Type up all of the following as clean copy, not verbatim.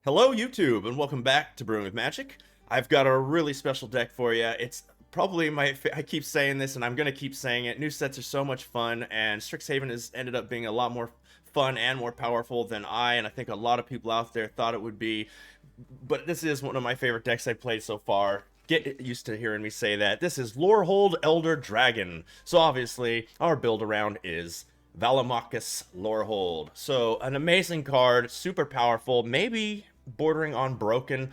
Hello, YouTube, and welcome back to Brewing with Magic. I've got a really special deck for you. It's probably I keep saying this, and I'm going to keep saying it. New sets are so much fun, and Strixhaven has ended up being a lot more fun and more powerful than and I think a lot of people out there thought it would be. But this is one of my favorite decks I've played so far. Get used to hearing me say that. This is Lorehold Elder Dragon. So obviously, our build around is Valakmakas Lorehold. So an amazing card, super powerful, maybe bordering on broken.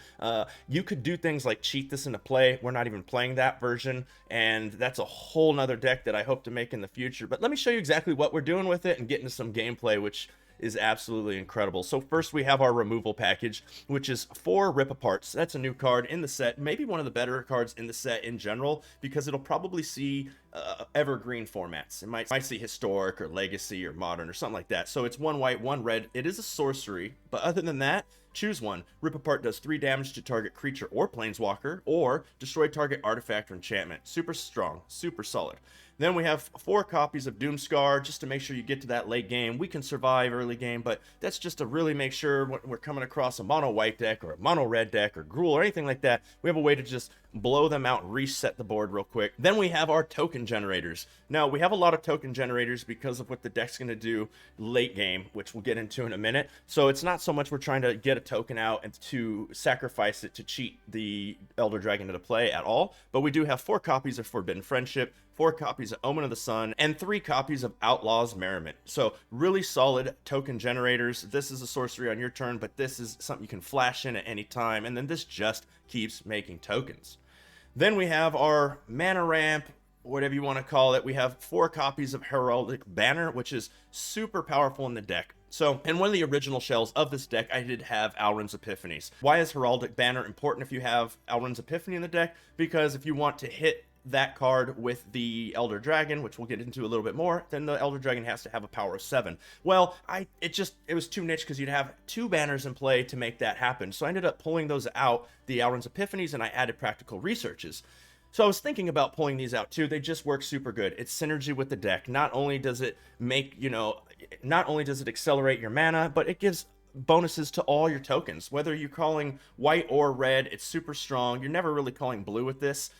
You could do things like cheat this into play. We're not even playing that version, and that's a whole nother deck that I hope to make in the future. But let me show you exactly what we're doing with it and get into some gameplay, which is absolutely incredible. So first we have our removal package, which is 4 Rip Aparts. That's a new card in the set, maybe one of the better cards in the set in general, because it'll probably see evergreen formats. It might see historic or legacy or modern or something like that. So it's 1 white, 1 red. It is a sorcery, but other than that, choose one. Rip Apart does 3 damage to target creature or planeswalker, or destroy target artifact or enchantment. Super strong, super solid. Then we have 4 copies of Doomscar, just to make sure you get to that late game. We can survive early game, but that's just to really make sure when we're coming across a mono white deck or a mono red deck or Gruul or anything like that, we have a way to just blow them out, reset the board real quick. Then we have our token generators. Now, we have a lot of token generators because of what the deck's going to do late game, which we'll get into in a minute. So it's not so much we're trying to get a token out and to sacrifice it to cheat the Elder Dragon into play at all, but we do have 4 copies of Forbidden Friendship, 4 copies of Omen of the Sun, and 3 copies of Outlaw's Merriment. So really solid token generators. This is a sorcery on your turn, but this is something you can flash in at any time, and then this just keeps making tokens. Then we have our mana ramp, whatever you want to call it. We have 4 copies of Heraldic Banner, which is super powerful in the deck. So, in one of the original shells of this deck, I did have Alrund's Epiphanies. Why is Heraldic Banner important if you have Alrund's Epiphany in the deck? Because if you want to hit that card with the Elder Dragon, which we'll get into a little bit more, then the Elder Dragon has to have a power of 7. Well, it was too niche because you'd have 2 banners in play to make that happen. So I ended up pulling those out, the Alrund's Epiphanies, and I added Practical Researches. So I was thinking about pulling these out too. They just work super good. It's synergy with the deck. Not only does it accelerate your mana, but it gives bonuses to all your tokens. Whether you're calling white or red, it's super strong. You're never really calling blue with this.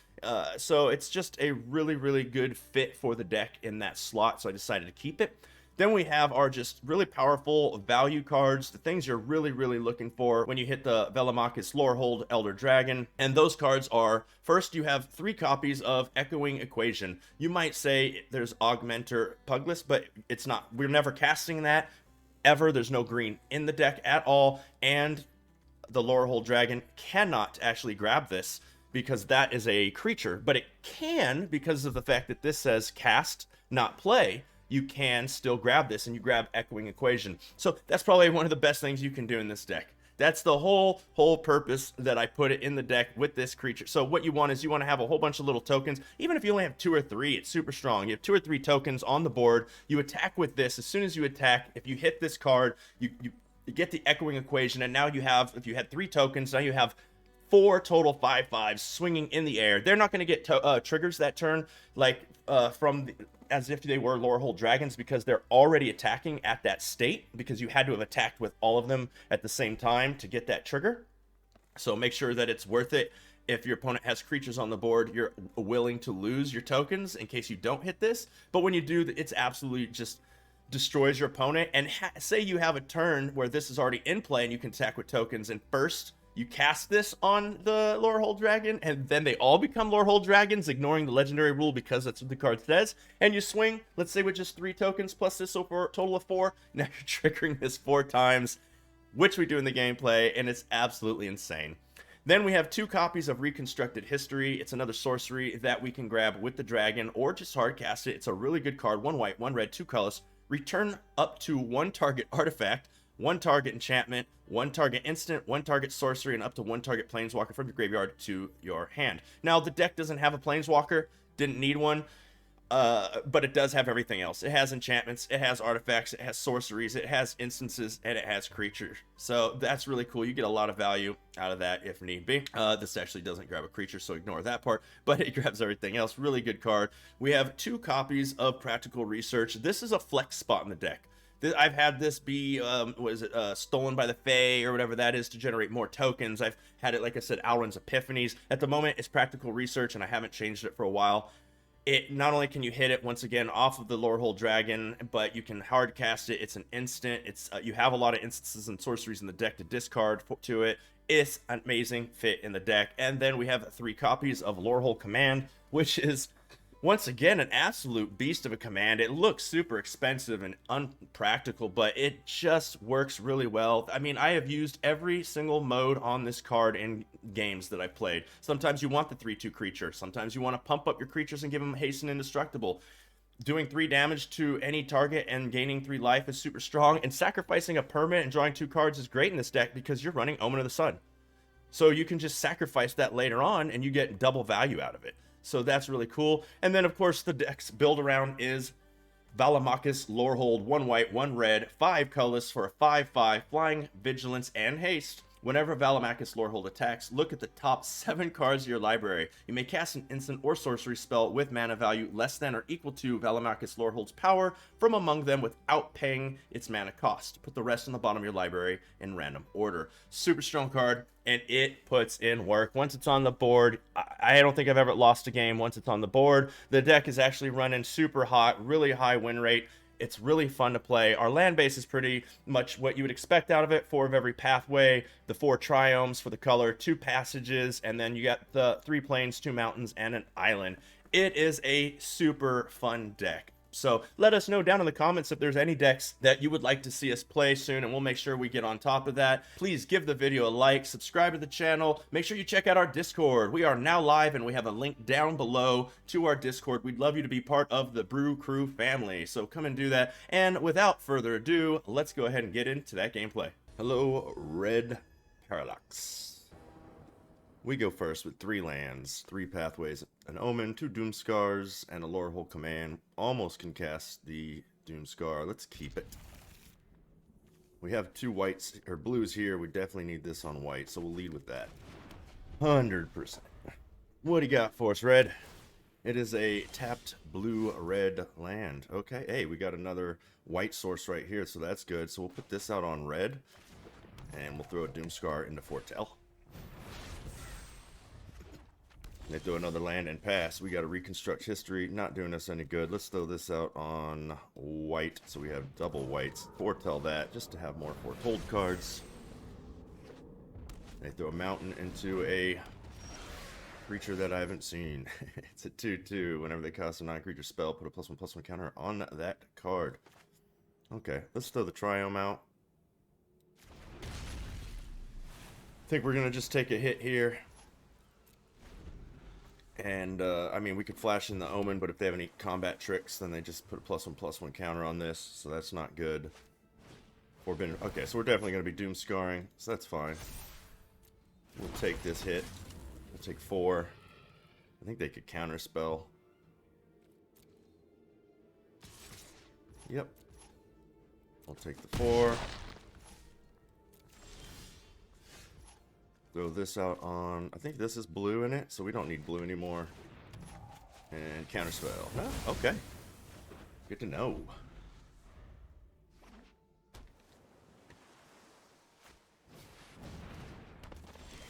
So it's just a really, really good fit for the deck in that slot. So I decided to keep it. Then we have our just really powerful value cards, the things you're really, really looking for when you hit the Valakmakas Lorehold Elder Dragon. And those cards are, first, you have 3 copies of Echoing Equation. You might say there's Augmenter Pugless, but it's not. We're never casting that, ever. There's no green in the deck at all. And the Lorehold Dragon cannot actually grab this because that is a creature. But it can, because of the fact that this says cast, not play. You can still grab this, and you grab Echoing Equation. So that's probably one of the best things you can do in this deck. That's the whole purpose that I put it in the deck with this creature. So what you want is you want to have a whole bunch of little tokens. Even if you only have 2 or 3, it's super strong. You have 2 or 3 tokens on the board. You attack with this. As soon as you attack, if you hit this card, you get the Echoing Equation, and now you have, if you had 3 tokens, now you have 4 total 5/5s swinging in the air. They're not going to get triggers that turn like as if they were Lorehold Dragons, because they're already attacking at that state, because you had to have attacked with all of them at the same time to get that trigger. So make sure that it's worth it. If your opponent has creatures on the board, you're willing to lose your tokens in case you don't hit this. But when you do, it's absolutely just destroys your opponent. And say you have a turn where this is already in play and you can attack with tokens, and first you cast this on the Lorehold Dragon, and then they all become Lorehold Dragons, ignoring the legendary rule because that's what the card says. And you swing, let's say with just 3 tokens plus this, so for a total of 4. Now you're triggering this 4 times, which we do in the gameplay, and it's absolutely insane. Then we have 2 copies of Reconstructed History. It's another sorcery that we can grab with the dragon or just hard cast it. It's a really good card. 1 white, 1 red, 2 colors. Return up to 1 target artifact, 1 target enchantment, 1 target instant, 1 target sorcery, and up to 1 target planeswalker from your graveyard to your hand. Now, the deck doesn't have a planeswalker, didn't need one, but it does have everything else. It has enchantments, it has artifacts, it has sorceries, it has instances, and it has creatures. So that's really cool. You get a lot of value out of that if need be. This actually doesn't grab a creature, so ignore that part, but it grabs everything else. Really good card. We have 2 copies of Practical Research. This is a flex spot in the deck. I've had this be, stolen by the Fae or whatever that is to generate more tokens. I've had it, like I said, Alrund's Epiphanies. At the moment, it's practical research, and I haven't changed it for a while. It not only can you hit it once again off of the Lorehold Dragon, but you can hard cast it. It's an instant. It's you have a lot of instances and sorceries in the deck to discard to it. It's an amazing fit in the deck. And then we have 3 copies of Lorehold Command, which is once again an absolute beast of a command. It looks super expensive and unpractical, but it just works really well. I mean, I have used every single mode on this card in games that I've played. Sometimes you want the 3/2 creature. Sometimes you want to pump up your creatures and give them haste and indestructible. Doing 3 damage to any target and gaining 3 life is super strong. And sacrificing a permanent and drawing 2 cards is great in this deck because you're running Omen of the Sun. So you can just sacrifice that later on and you get double value out of it. So that's really cool. And then, of course, the deck's build around is Valakmakus Lorehold, 1 white, 1 red, 5 colorless for a 5/5, flying, vigilance, and haste. Whenever Valakmakus Lorehold attacks, look at the top 7 cards of your library. You may cast an instant or sorcery spell with mana value less than or equal to Valakmakus Lorehold's power from among them without paying its mana cost. Put the rest on the bottom of your library in random order. Super strong card, and it puts in work. Once it's on the board, I don't think I've ever lost a game once it's on the board. The deck is actually running super hot, really high win rate. It's really fun to play. Our land base is pretty much what you would expect out of it. 4 of every pathway, the 4 triomes for the color, 2 passages, and then you got the 3 plains, 2 mountains, and an island. It is a super fun deck. So let us know down in the comments if there's any decks that you would like to see us play soon, and we'll make sure we get on top of that. Please give the video a like, subscribe to the channel, make sure you check out our Discord. We are now live, and we have a link down below to our Discord. We'd love you to be part of the Brew Crew family, so come and do that. And without further ado, let's go ahead and get into that gameplay. Hello, Red Parallax. We go first with 3 lands, 3 pathways, an Omen, 2 Doomskars, and a Lorehold Command. Almost can cast the Doomskar. Let's keep it. We have 2 whites, or blues here. We definitely need this on white, so we'll lead with that. 100%. What do you got for us, Red? It is a tapped blue-red land. Okay, hey, we got another white source right here, so that's good. So we'll put this out on red, and we'll throw a Doomskar into Foretell. They throw another land and pass. We got to reconstruct history. Not doing us any good. Let's throw this out on white so we have double whites. Foretell that just to have more foretold cards. They throw a mountain into a creature that I haven't seen. It's a 2/2. Whenever they cast a non-creature spell, put a +1/+1 counter on that card. Okay, let's throw the Triome out. I think we're going to just take a hit here. And, I mean, we could flash in the Omen, but if they have any combat tricks, then they just put a +1/+1 counter on this, so that's not good. Forbidden. Okay, so we're definitely going to be Doomscarring, so that's fine. We'll take this hit. We'll take 4. I think they could counterspell. Yep. We'll take the 4. Throw this out on, I think this is blue in it, so we don't need blue anymore. And counterspell. Oh, okay. Good to know.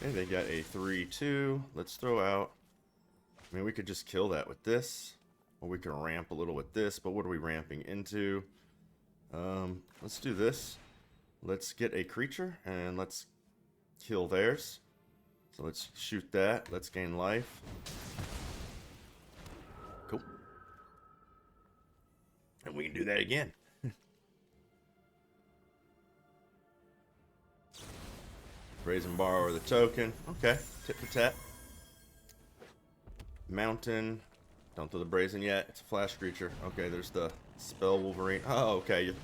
And they got a 3/2. Let's throw out, I mean, we could just kill that with this, or we can ramp a little with this, but what are we ramping into? Let's do this. Let's get a creature, and let's kill theirs. So let's shoot that. Let's gain life. Cool. And we can do that again. Brazen Borrower the token. Okay. Tit for tat. Mountain. Don't throw the Brazen yet. It's a flash creature. Okay, there's the Spell Wolverine. Oh, okay.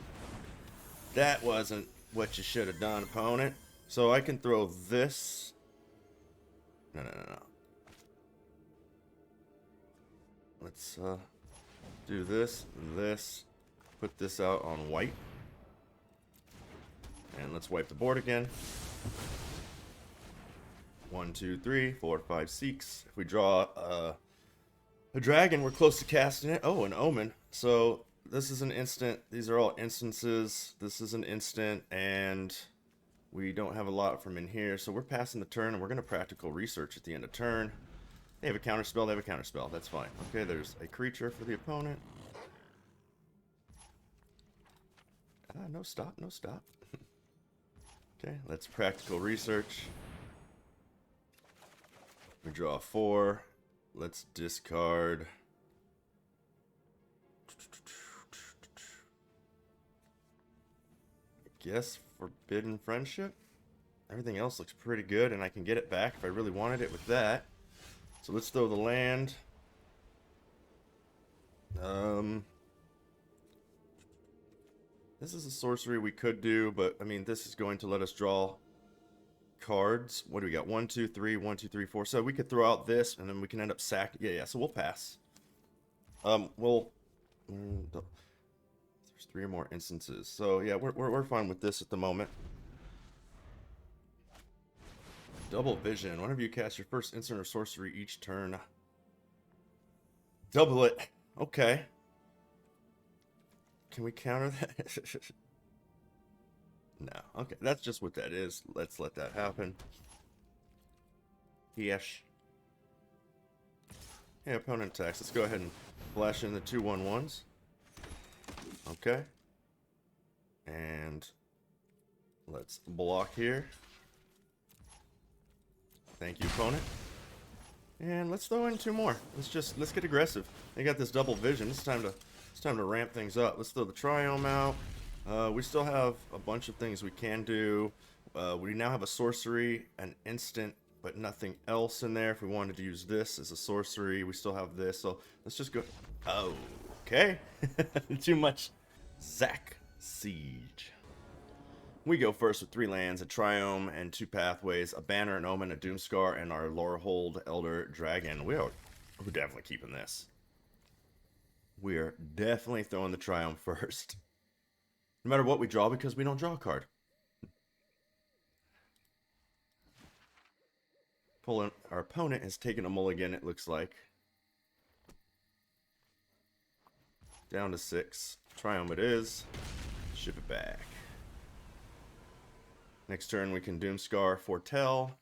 That wasn't what you should have done, opponent. So I can throw this. No. Let's do this and this. Put this out on white. And let's wipe the board again. 1, 2, 3, 4, 5, 6. If we draw a dragon, we're close to casting it. Oh, an Omen. So this is an instant. These are all instances. This is an instant, and we don't have a lot from in here, so we're passing the turn, and we're going to practical research at the end of turn. They have a counterspell. They have a counterspell. That's fine. Okay, there's a creature for the opponent. No stop. No stop. Okay, let's practical research. We draw 4. Let's discard. I guess Forbidden Friendship. Everything else looks pretty good, and I can get it back if I really wanted it with that. So let's throw the land. This is a sorcery we could do, but I mean, this is going to let us draw cards. What do we got? 1, 2, 3, 1, 2, 3, 4. So we could throw out this, and then we can end up sacking. Yeah. So we'll pass. There's 3 more instances. So yeah, we're fine with this at the moment. Double Vision. Whenever you cast your first instant or sorcery each turn, double it. Okay. Can we counter that? No. Okay, that's just what that is. Let's let that happen. Yes. Yeah, opponent attacks. Let's go ahead and flash in the 2/1/1s. Okay. And let's block here. Thank you, opponent. And let's throw in 2 more. Let's get aggressive. They got this double vision. It's time to ramp things up. Let's throw the Triome out. We still have a bunch of things we can do. We now have a sorcery, an instant, but nothing else in there. If we wanted to use this as a sorcery, we still have this. So let's just go. Oh, okay. Too much. Zac Siege. We go first with 3 lands, a Triome, and 2 pathways, a Banner, an Omen, a Doomscar, and our Lorehold Elder Dragon. We're definitely keeping this. We're definitely throwing the Triome first. No matter what we draw, because we don't draw a card. Our opponent has taken a mulligan, it looks like. Down to 6. Triome it is. Ship it back. Next turn we can Doomscar, Foretell.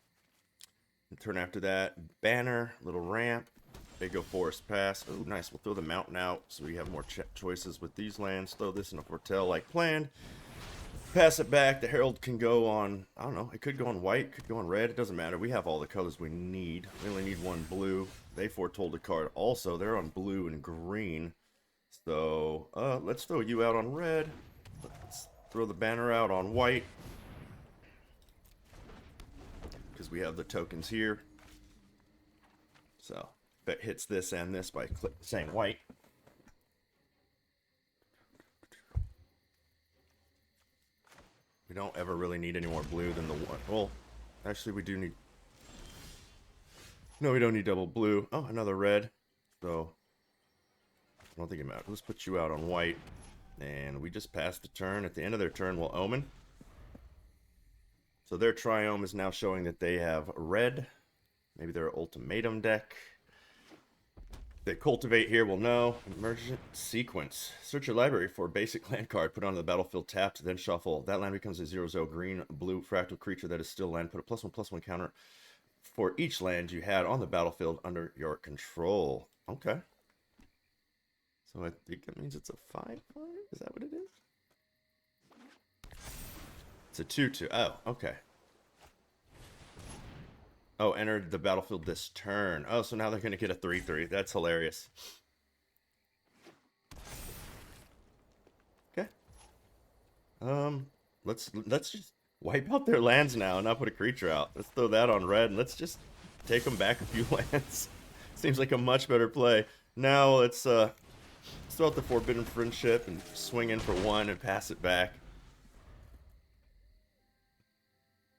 The turn after that, Banner, little ramp. They go Forest Pass. Oh, nice. We'll throw the mountain out so we have more choices with these lands. Throw this in a Foretell like planned. Pass it back. The Herald can go on, I don't know, it could go on white, could go on red. It doesn't matter. We have all the colors we need. We only need 1 blue. They foretold a card also. They're on blue and green. So, let's throw you out on red. Let's throw the Banner out on white. Because we have the tokens here. So, that hits this and this by saying white. We don't ever really need any more blue than the one. Well, actually we do need... No, we don't need double blue. Oh, another red. So, I don't think it matters. Let's put you out on white. And we just passed the turn. At the end of their turn, we'll Omen. So their Triome is now showing that they have red. Maybe their ultimatum deck. They cultivate here, we'll know. Emergent Sequence. Search your library for a basic land card. Put it on the battlefield tapped, then shuffle. That land becomes a 0/0 green-blue fractal creature that is still land. Put a +1/+1 counter for each land you had on the battlefield under your control. Okay. So I think that means it's a 5/5? Is that what it is? It's a 2/2. Oh, okay. Oh, entered the battlefield this turn. Oh, so now they're going to get a 3/3. That's hilarious. Okay. Let's just wipe out their lands now and not put a creature out. Let's throw that on red and let's just take them back a few lands. Seems like a much better play. Now let's throw out the Forbidden Friendship and swing in for 1 and pass it back.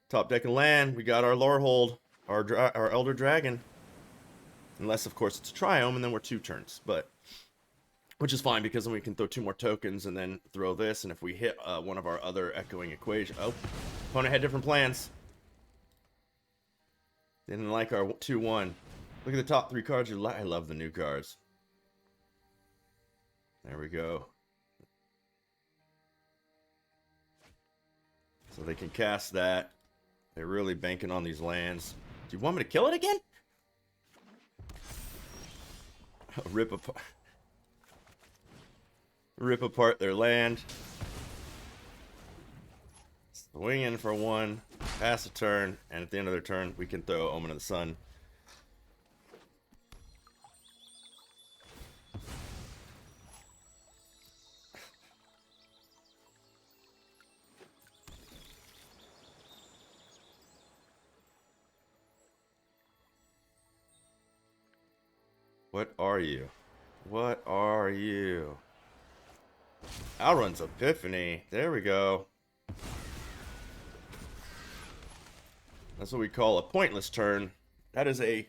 Top deck and land. We got our Lorehold. Our Elder Dragon. Unless, of course, it's a Triome, and then we're 2 turns. But, which is fine, because then we can throw 2 more tokens, and then throw this, and if we hit one of our other echoing equations... Oh, opponent had different plans. Didn't like our 2/1. Look at the top 3 cards. I love the new cards. There we go. So they can cast that. They're really banking on these lands. Do you want me to kill it again? Rip apart their land. Swing in for one. Pass a turn. And at the end of their turn, we can throw Omen of the Sun. What are you? What are you? Alrund's Epiphany. There we go. That's what we call a pointless turn. That is a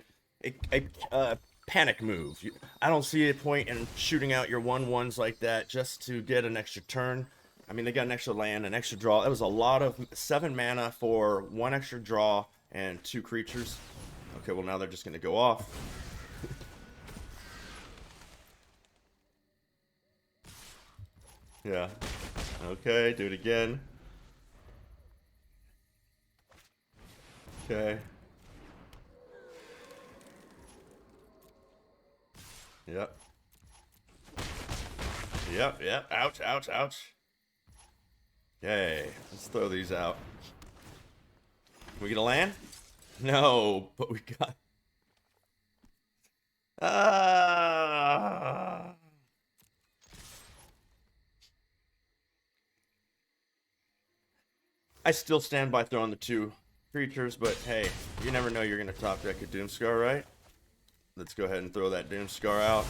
panic move. I don't see a point in shooting out your 1/1s like that just to get an extra turn. I mean, they got an extra land, an extra draw. That was a lot of 7 mana for 1 extra draw and 2 creatures. Okay, well now they're just going to go off. Yeah. Okay, do it again. Okay. Yep. Yep. Ouch, ouch, ouch. Okay, let's throw these out. Can we get a land? No, but we got... I still stand by throwing the 2 creatures, but hey, you never know you're going to top deck a Doomscar, right? Let's go ahead and throw that Doomscar out.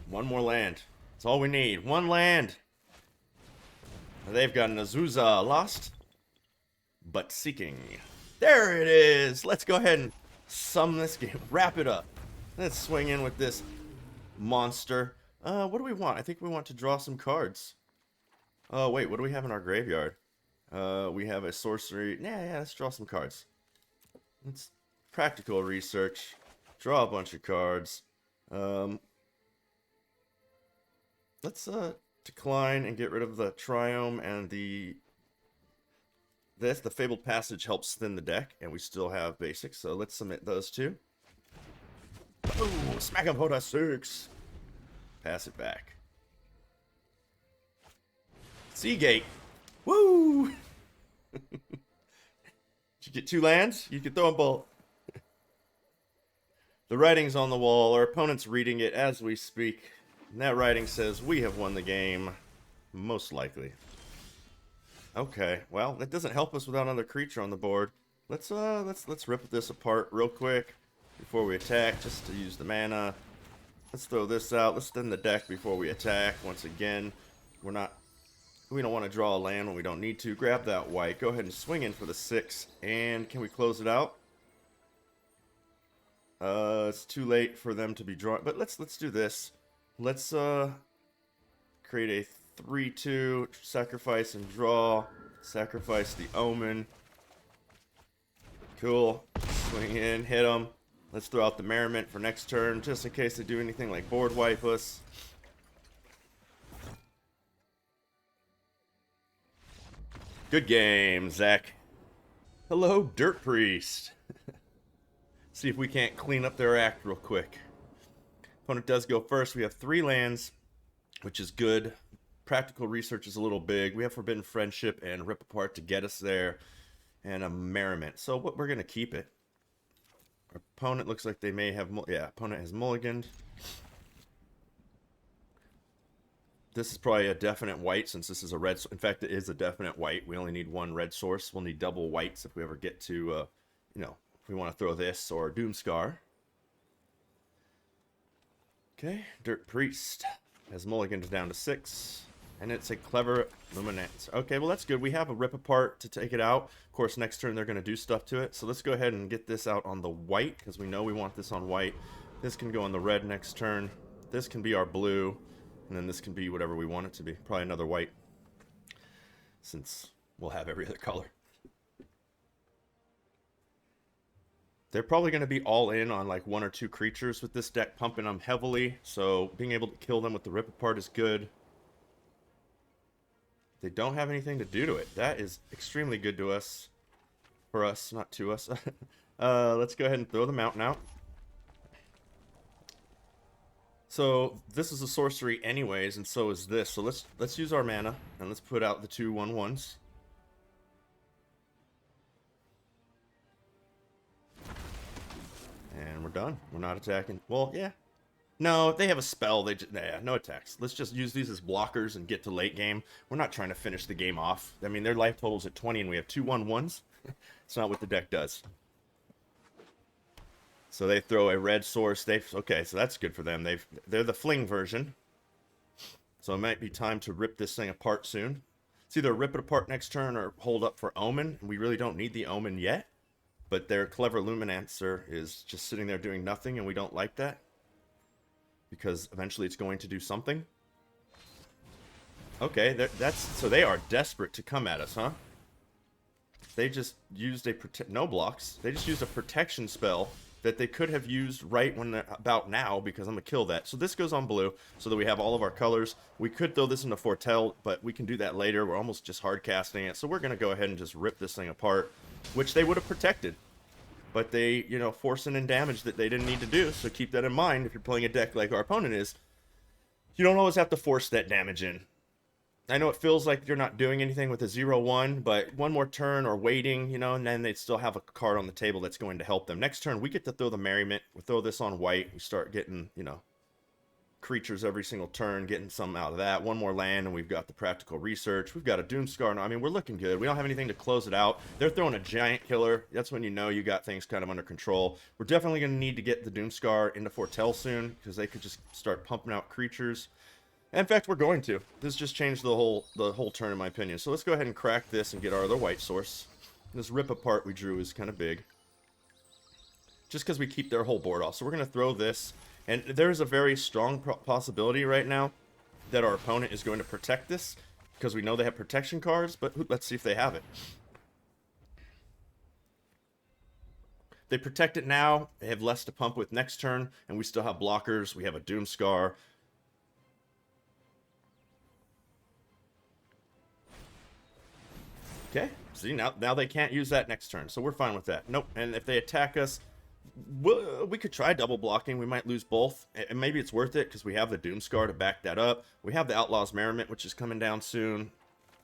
1 more land. That's all we need. 1 land. They've got an Azusa. Lost, but seeking. There it is. Let's go ahead and sum this game. Wrap it up. Let's swing in with this monster. What do we want? I think we want to draw some cards. Oh, wait, what do we have in our graveyard? We have a sorcery. Yeah, let's draw some cards. Let's practical research. Draw a bunch of cards. Let's decline and get rid of the Triome and the Fabled Passage helps thin the deck, and we still have basics, so let's submit those 2. Oh, smack him, Hoda 6. Pass it back. Seagate. Woo! Did you get 2 lands? You can throw them both. The writing's on the wall. Our opponent's reading it as we speak. And that writing says we have won the game. Most likely. Okay, well, that doesn't help us without another creature on the board. Let's rip this apart real quick before we attack, just to use the mana. Let's throw this out. Let's thin the deck before we attack. Once again, we don't want to draw a land when we don't need to. Grab that white. Go ahead and swing in for the 6. And can we close it out? It's too late for them to be drawn. But let's do this. Let's create a 3/2, sacrifice and draw, sacrifice the Omen. Cool. Swing in, hit them. Let's throw out the Merriment for next turn, just in case they do anything like board wipe us. Good game, Zach. Hello, Dirt Priest. See if we can't clean up their act real quick. Opponent does go first. We have 3 lands, which is good. Practical research is a little big. We have Forbidden Friendship and Rip Apart to get us there, and a Merriment. So we're going to keep it. Our opponent looks like they may have... opponent has mulliganed. This is probably a definite white, since this is a red. In fact, it is a definite white. We only need 1 red source. We'll need double whites if we ever get to, if we want to throw this or Doomscar. Okay, Dirt Priest has mulliganed down to 6. And it's a Clever Luminance. Okay, well that's good. We have a Rip Apart to take it out. Of course, next turn they're going to do stuff to it. So let's go ahead and get this out on the white, because we know we want this on white. This can go on the red next turn. This can be our blue. And then this can be whatever we want it to be. Probably another white, since we'll have every other color. They're probably going to be all in on like 1 or 2 creatures with this deck, pumping them heavily. So being able to kill them with the Rip Apart is good. They don't have anything to do to it. That is extremely good to us. For us, not to us. Let's go ahead and throw the mountain out. So this is a sorcery anyways, and so is this. So let's use our mana and let's put out the 2/1/1s. And we're done. We're not attacking. Well, yeah. No, they have a spell. They just, yeah, no attacks. Let's just use these as blockers and get to late game. We're not trying to finish the game off. I mean, their life total's at 20 and we have 2/1/1s. It's not what the deck does. So they throw a red source. Okay, so that's good for them. They're the fling version. So it might be time to rip this thing apart soon. It's either rip it apart next turn or hold up for Omen. We really don't need the Omen yet. But their clever Luminancer is just sitting there doing nothing, and we don't like that. Because eventually it's going to do something. Okay, so they are desperate to come at us, huh? They just used no blocks. They just used a protection spell that they could have used right when about now, because I'm gonna kill that. So this goes on blue, so that we have all of our colors. We could throw this into Foretell, but we can do that later. We're almost just hard casting it, so we're gonna go ahead and just rip this thing apart, which they would have protected. But they, you know, forcing in damage that they didn't need to do, so keep that in mind if you're playing a deck like our opponent is. You don't always have to force that damage in. I know it feels like you're not doing anything with a 0/1, but one more turn or waiting, you know, and then they'd still have a card on the table that's going to help them. Next turn, we get to throw the Merriment. We throw this on white. We start getting, you know, creatures every single turn, getting some out of that. One more land, and we've got the Practical Research. We've got a Doomscar. I mean, we're looking good. We don't have anything to close it out. They're throwing a Giant Killer. That's when you know you got things kind of under control. We're definitely going to need to get the Doomscar into Foretell soon, because they could just start pumping out creatures. In fact, we're going to. This just changed the whole turn, in my opinion. So let's go ahead and crack this and get our other white source. This rip apart we drew is kind of big. Just because we keep their whole board off. So we're going to throw this. And there's a very strong possibility right now that our opponent is going to protect this, because we know they have protection cards, but let's see if they have it. They protect it now. They have less to pump with next turn, and we still have blockers. We have a Doomscar. Okay, see, now they can't use that next turn, so we're fine with that. Nope, and if they attack us, we could try double blocking. We might lose both, and maybe it's worth it because we have the Doomscar to back that up. We have the Outlaw's Merriment, which is coming down soon.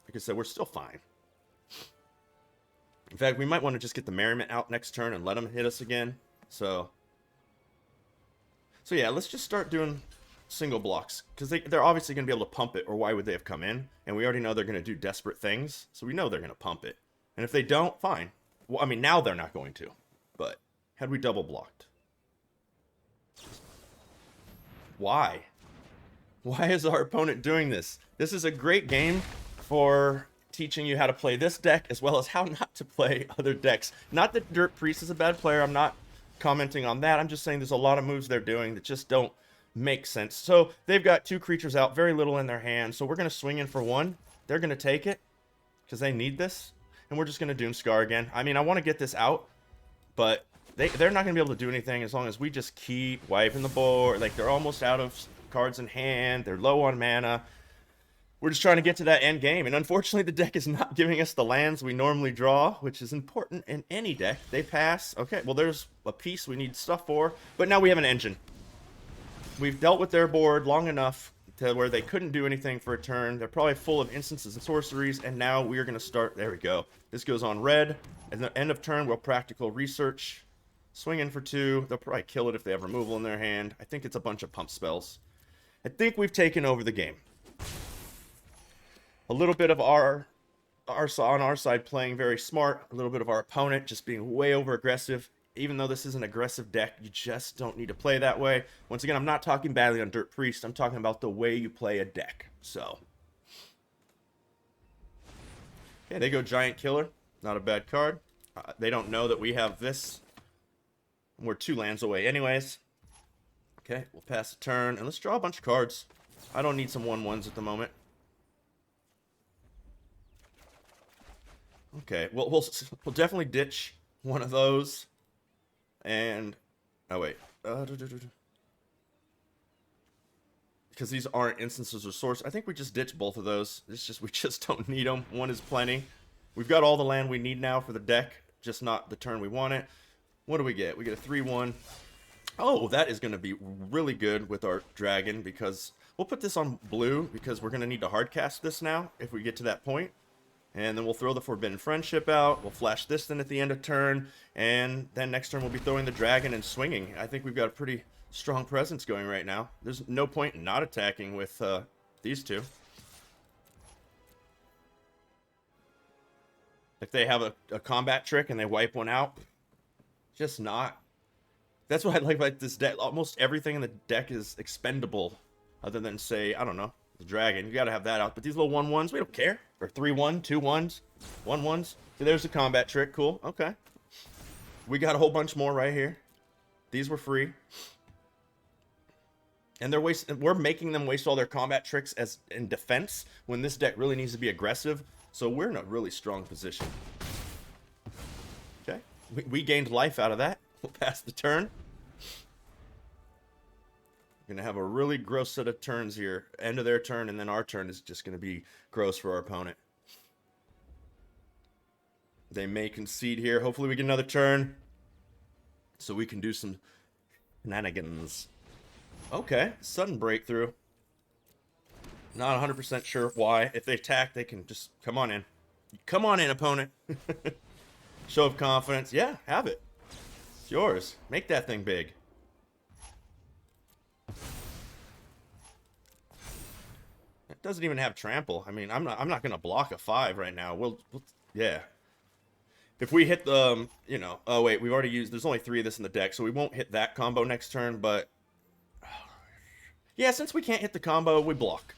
Like I said, we're still fine. In fact, we might want to just get the Merriment out next turn and let them hit us again. So yeah, let's just start doing single blocks, because they're obviously going to be able to pump it, or why would they have come in? And we already know they're going to do desperate things, so we know they're going to pump it. And if they don't, fine. Well, I mean, now they're not going to, but had we double blocked? Why? Why is our opponent doing this? This is a great game for teaching you how to play this deck, as well as how not to play other decks. Not that Dirt Priest is a bad player, I'm not commenting on that. I'm just saying there's a lot of moves they're doing that just don't make sense. So they've got two creatures out, very little in their hand, so we're going to swing in for one. They're going to take it, because they need this, and we're just going to Doomscar again. I mean, I want to get this out, but they're not going to be able to do anything as long as we just keep wiping the board. Like, they're almost out of cards in hand, they're low on mana. We're just trying to get to that end game, and unfortunately the deck is not giving us the lands we normally draw, which is important in any deck. They pass. Okay, well, there's a piece we need stuff for, but now we have an engine. We've dealt with their board long enough to where they couldn't do anything for a turn. They're probably full of instances and sorceries, and now we are going to start. There we go. This goes on red. At the end of turn, we'll Practical Research. Swing in for two. They'll probably kill it if they have removal in their hand. I think it's a bunch of pump spells. I think we've taken over the game. A little bit of on our side playing very smart. A little bit of our opponent just being way over aggressive. Even though this is an aggressive deck, you just don't need to play that way. Once again, I'm not talking badly on Dirt Priest. I'm talking about the way you play a deck. So, okay, they go Giant Killer. Not a bad card. They don't know that we have this. We're 2 lands away anyways. Okay, we'll pass a turn, and let's draw a bunch of cards. I don't need some 1/1s at the moment. Okay, we'll definitely ditch one of those. And, oh wait, because because these aren't instances of source. I think we just ditch both of those. It's just we just don't need them. One is plenty. We've got all the land we need now for the deck, just not the turn we want it. What do we get? We get a 3-1. Oh, that is going to be really good with our dragon, because we'll put this on blue because we're going to need to hardcast this now if we get to that point. And then we'll throw the Forbidden Friendship out. We'll flash this then at the end of turn. And then next turn we'll be throwing the dragon and swinging. I think we've got a pretty strong presence going right now. There's no point in not attacking with these two. If they have a combat trick and they wipe one out, just not. That's what I like about this deck. Almost everything in the deck is expendable, other than, say, I don't know, the dragon. You got to have that out. But these little 1/1s, we don't care. Or 3-1, 2-1s, 1-1s. So there's a combat trick. Cool. Okay. We got a whole bunch more right here. These were free. And we're making them waste all their combat tricks as in defense when this deck really needs to be aggressive. So we're in a really strong position. Okay. We gained life out of that. We'll pass the turn. We're going to have a really gross set of turns here. End of their turn, and then our turn is just going to be gross for our opponent. They may concede here. Hopefully we get another turn so we can do some shenanigans. Okay, sudden breakthrough. Not 100% sure why. If they attack, they can just come on in. Come on in, opponent. Show of confidence. Yeah, have it. It's yours. Make that thing big. It doesn't even have trample. I mean, I'm not gonna block a 5 right now. We'll yeah. If we hit the, you know, oh wait, we've already used. There's only 3 of this in the deck, so we won't hit that combo next turn. But yeah, since we can't hit the combo, we block.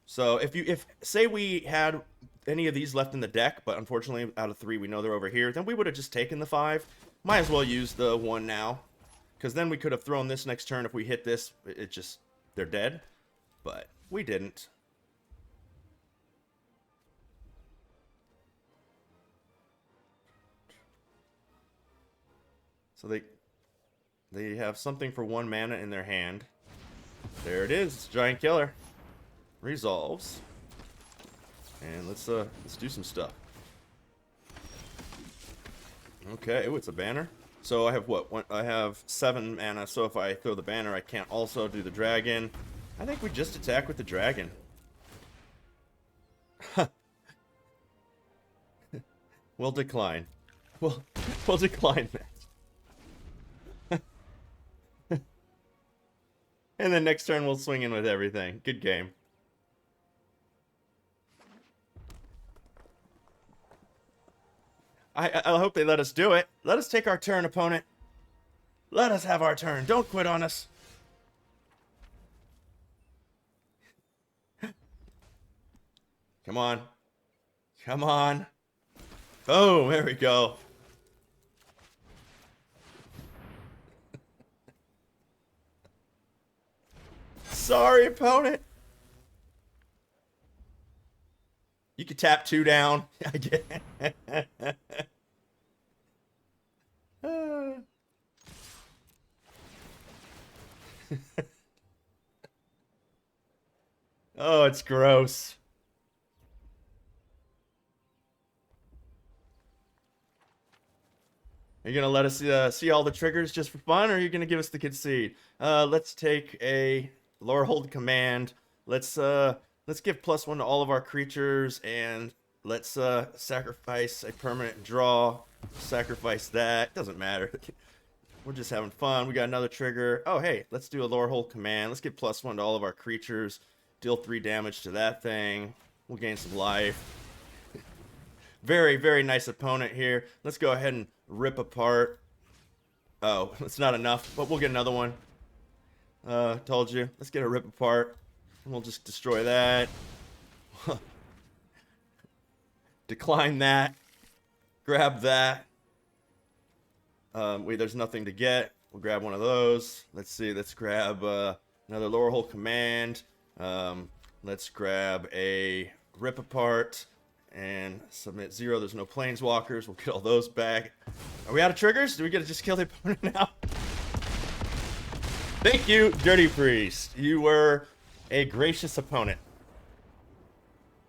So if say we had any of these left in the deck, but unfortunately out of 3 we know they're over here, then we would have just taken the 5. Might as well use the 1 now, because then we could have thrown this next turn. If we hit this, they're dead. But we didn't. So they have something for 1 mana in their hand. There it is, Giant Killer. Resolves. And let's do some stuff. Okay, ooh, it's a banner. So I have what? I have 7 mana, so if I throw the banner, I can't also do the dragon. I think we just attack with the dragon. We'll decline. We'll decline that. And then next turn we'll swing in with everything. Good game. I hope they let us do it. Let us take our turn, opponent. Let us have our turn. Don't quit on us. Come on. Come on. Oh, there we go. Sorry, opponent. You can tap 2 down. I get it. Oh, it's gross. Are you gonna let us see all the triggers just for fun, or are you gonna give us the concede? Let's take a Lorehold command. Let's give +1 to all of our creatures, and let's sacrifice a permanent draw. Sacrifice that. Doesn't matter. We're just having fun. We got another trigger. Oh, hey, let's do a Lorehold command. Let's give +1 to all of our creatures. Deal 3 damage to that thing. We'll gain some life. Very, very nice opponent here. Let's go ahead and rip apart. Oh, it's not enough, but we'll get another one. Told you. Let's get a rip apart. We'll just destroy that. Decline that. Grab that. Wait, there's nothing to get. We'll grab one of those. Let's see. Let's grab another Lorehold command. Let's grab a rip apart and submit 0. There's no planeswalkers. We'll get all those back. Are we out of triggers? Do we get to just kill the opponent now? Thank you, Dirty Priest. You were A gracious opponent.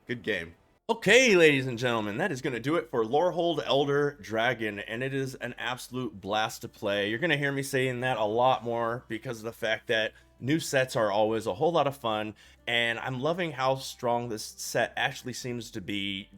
Good game. Okay, ladies and gentlemen, that is going to do it for Lorehold Elder Dragon, and it is an absolute blast to play. You're going to hear me saying that a lot more because of the fact that new sets are always a whole lot of fun, and I'm loving how strong this set actually seems to be.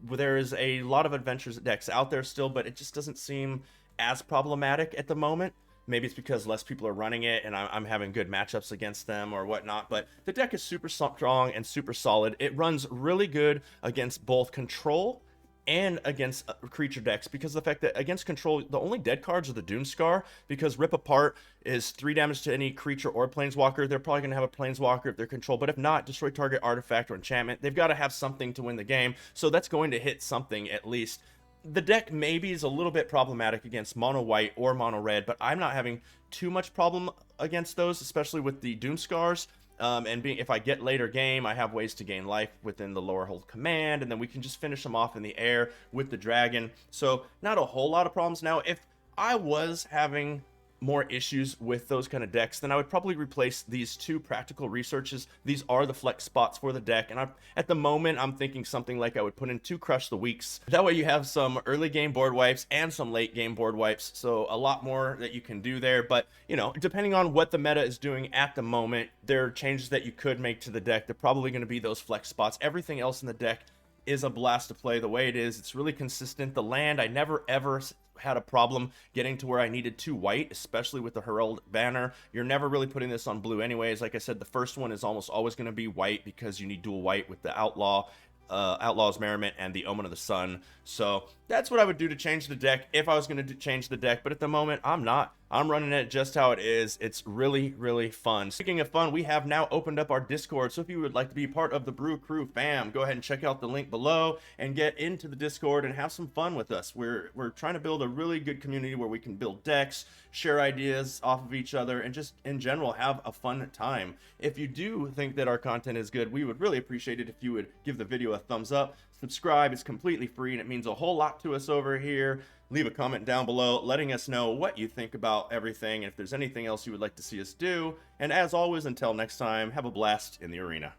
There is a lot of adventures decks out there still, but it just doesn't seem as problematic at the moment. Maybe it's because less people are running it and I'm having good matchups against them or whatnot, but the deck is super strong and super solid. It runs really good against both control and against creature decks, because of the fact that against control, the only dead cards are the Doomscar, because Rip Apart is 3 damage to any creature or planeswalker. They're probably going to have a planeswalker if they're control, but if not, destroy target artifact or enchantment. They've got to have something to win the game, so that's going to hit something at least. The deck maybe is a little bit problematic against mono white or mono red, but I'm not having too much problem against those, especially with the Doomscars. And if I get later game, I have ways to gain life within the Lorehold command, and then we can just finish them off in the air with the dragon. So not a whole lot of problems. Now, if I was having more issues with those kind of decks, then I would probably replace these 2 practical researches. These are the flex spots for the deck, and at the moment I'm thinking something like I would put in 2 Crush the Weeks. That way you have some early game board wipes and some late game board wipes, so a lot more that you can do there. But you know, depending on what the meta is doing at the moment, there are changes that you could make to the deck. They're probably going to be those flex spots. Everything else in the deck is a blast to play the way it is. It's really consistent. The land, I never ever had a problem getting to where I needed 2 white, especially with the Herald banner. You're never really putting this on blue anyways. Like I said, the first one is almost always going to be white because you need dual white with the Outlaw's Merriment and the Omen of the Sun. So that's what I would do to change the deck if I was going to change the deck, but at the moment I'm not. I'm running it just how it is. It's really, really fun. Speaking of fun, we have now opened up our Discord, so if you would like to be part of the Brew Crew fam, go ahead and check out the link below and get into the Discord and have some fun with us. We're trying to build a really good community where we can build decks, share ideas off of each other, and just in general have a fun time. If you do think that our content is good, we would really appreciate it if you would give the video a thumbs up. Subscribe is completely free and it means a whole lot to us over here. Leave a comment down below letting us know what you think about everything and if there's anything else you would like to see us do. And as always, until next time, have a blast in the arena.